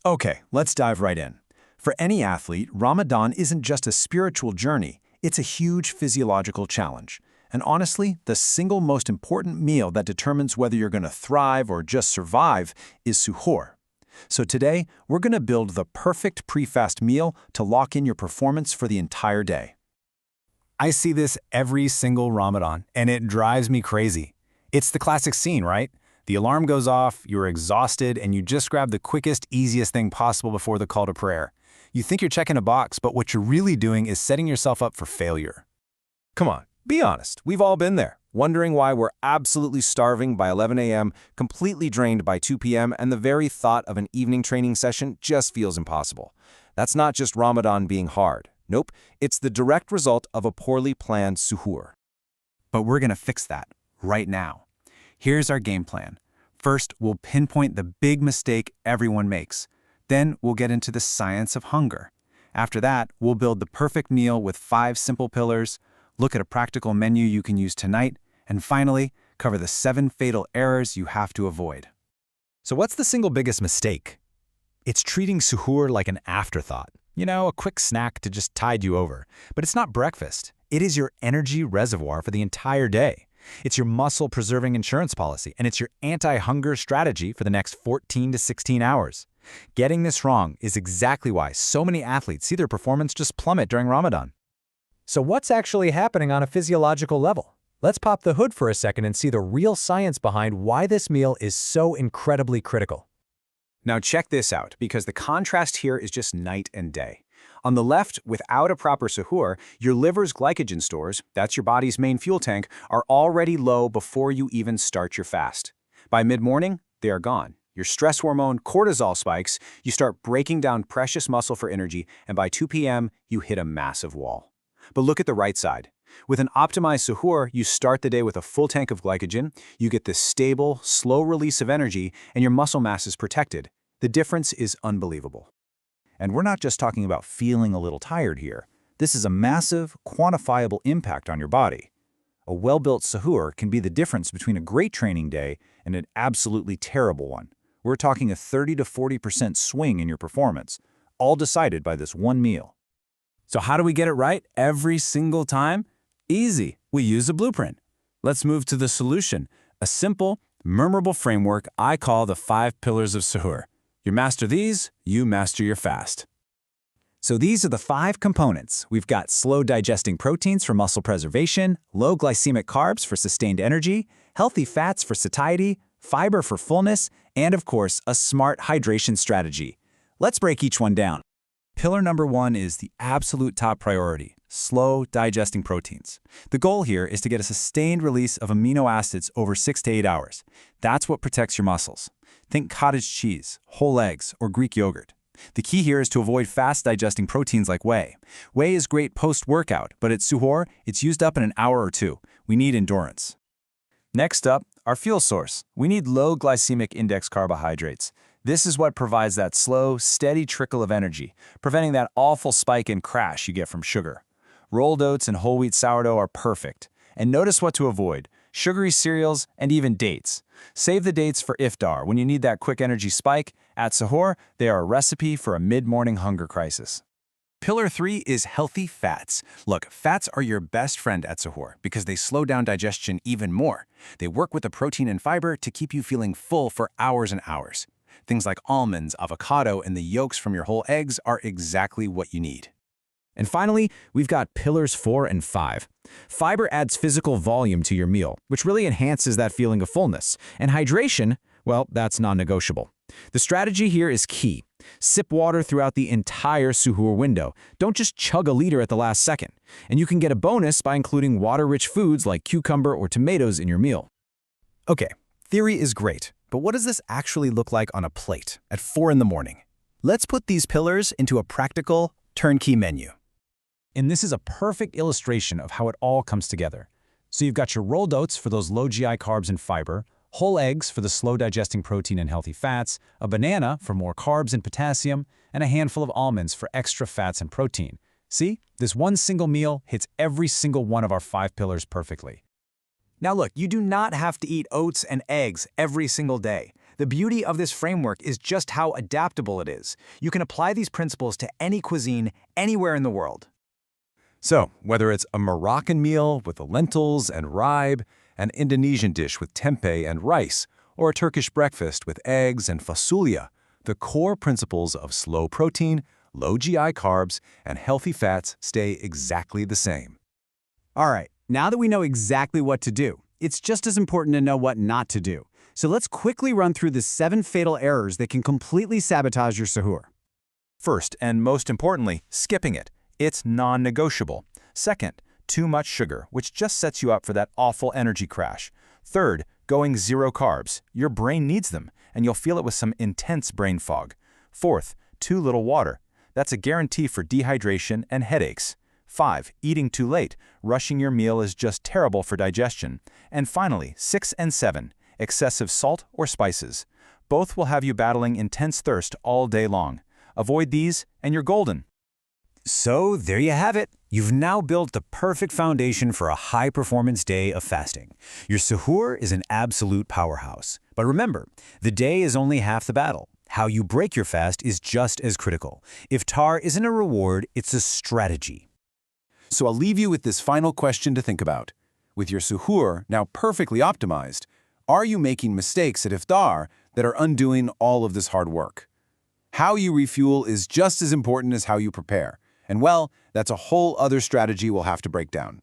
Okay, let's dive right in. For any athlete, Ramadan isn't just a spiritual journey, it's a huge physiological challenge. And honestly, the single most important meal that determines whether you're going to thrive or just survive is suhoor. So today, we're going to build the perfect pre-fast meal to lock in your performance for the entire day. I see this every single Ramadan, and it drives me crazy. It's the classic scene, right? The alarm goes off, you're exhausted, and you just grab the quickest, easiest thing possible before the call to prayer. You think you're checking a box, but what you're really doing is setting yourself up for failure. Come on, be honest. We've all been there, wondering why we're absolutely starving by 11 a.m., completely drained by 2 p.m., and the very thought of an evening training session just feels impossible. That's not just Ramadan being hard. Nope, it's the direct result of a poorly planned suhoor. But we're going to fix that right now. Here's our game plan. First, we'll pinpoint the big mistake everyone makes. Then we'll get into the science of hunger. After that, we'll build the perfect meal with 5 simple pillars, look at a practical menu you can use tonight, and finally, cover the 7 fatal errors you have to avoid. So what's the single biggest mistake? It's treating suhoor like an afterthought. You know, a quick snack to just tide you over. But it's not breakfast. It is your energy reservoir for the entire day. It's your muscle-preserving insurance policy, and it's your anti-hunger strategy for the next 14 to 16 hours. Getting this wrong is exactly why so many athletes see their performance just plummet during Ramadan. So what's actually happening on a physiological level? Let's pop the hood for a second and see the real science behind why this meal is so incredibly critical. Now check this out, because the contrast here is just night and day. On the left, without a proper suhoor, your liver's glycogen stores, that's your body's main fuel tank, are already low before you even start your fast. By mid-morning, they are gone. Your stress hormone, cortisol spikes, you start breaking down precious muscle for energy, and by 2 p.m., you hit a massive wall. But look at the right side. With an optimized suhoor, you start the day with a full tank of glycogen, you get this stable, slow release of energy, and your muscle mass is protected. The difference is unbelievable. And we're not just talking about feeling a little tired here. This is a massive, quantifiable impact on your body. A well-built suhoor can be the difference between a great training day and an absolutely terrible one. We're talking a 30 to 40% swing in your performance, all decided by this one meal. So how do we get it right every single time? Easy. We use a blueprint. Let's move to the solution, a simple, memorable framework I call the 5 pillars of suhoor. You master these, you master your fast. So these are the 5 components. We've got slow-digesting proteins for muscle preservation, low glycemic carbs for sustained energy, healthy fats for satiety, fiber for fullness, and of course, a smart hydration strategy. Let's break each one down. Pillar number 1 is the absolute top priority, slow-digesting proteins. The goal here is to get a sustained release of amino acids over 6 to 8 hours. That's what protects your muscles. Think cottage cheese, whole eggs, or Greek yogurt. The key here is to avoid fast-digesting proteins like whey. Whey is great post-workout, but at suhoor, it's used up in an hour or 2. We need endurance. Next up, our fuel source. We need low glycemic index carbohydrates. This is what provides that slow, steady trickle of energy, preventing that awful spike and crash you get from sugar. Rolled oats and whole wheat sourdough are perfect. And notice what to avoid: sugary cereals and even dates. Save the dates for iftar when you need that quick energy spike. At suhoor, they are a recipe for a mid-morning hunger crisis. Pillar 3 is healthy fats. Look, fats are your best friend at suhoor because they slow down digestion even more. They work with the protein and fiber to keep you feeling full for hours and hours. Things like almonds, avocado, and the yolks from your whole eggs are exactly what you need. And finally, we've got pillars 4 and 5. Fiber adds physical volume to your meal, which really enhances that feeling of fullness. And hydration, well, that's non-negotiable. The strategy here is key. Sip water throughout the entire suhoor window. Don't just chug a liter at the last second. And you can get a bonus by including water-rich foods like cucumber or tomatoes in your meal. Okay, theory is great, but what does this actually look like on a plate at 4 in the morning? Let's put these pillars into a practical, turnkey menu. And this is a perfect illustration of how it all comes together. So you've got your rolled oats for those low GI carbs and fiber, whole eggs for the slow-digesting protein and healthy fats, a banana for more carbs and potassium, and a handful of almonds for extra fats and protein. See, this one single meal hits every single one of our 5 pillars perfectly. Now look, you do not have to eat oats and eggs every single day. The beauty of this framework is just how adaptable it is. You can apply these principles to any cuisine anywhere in the world. So, whether it's a Moroccan meal with the lentils and ribe, an Indonesian dish with tempeh and rice, or a Turkish breakfast with eggs and fasulia, the core principles of slow protein, low GI carbs, and healthy fats stay exactly the same. All right, now that we know exactly what to do, it's just as important to know what not to do. So let's quickly run through the 7 fatal errors that can completely sabotage your suhoor. First, and most importantly, skipping it. It's non-negotiable. Second, too much sugar, which just sets you up for that awful energy crash. Third, going 0 carbs. Your brain needs them, and you'll feel it with some intense brain fog. Fourth, too little water. That's a guarantee for dehydration and headaches. 5, eating too late. Rushing your meal is just terrible for digestion. And finally, 6 and 7, excessive salt or spices. Both will have you battling intense thirst all day long. Avoid these, and you're golden. So there you have it. You've now built the perfect foundation for a high-performance day of fasting. Your suhoor is an absolute powerhouse. But remember, the day is only half the battle. How you break your fast is just as critical. Iftar isn't a reward, it's a strategy. So I'll leave you with this final question to think about. With your suhoor now perfectly optimized, are you making mistakes at iftar that are undoing all of this hard work? How you refuel is just as important as how you prepare. And well, that's a whole other strategy we'll have to break down.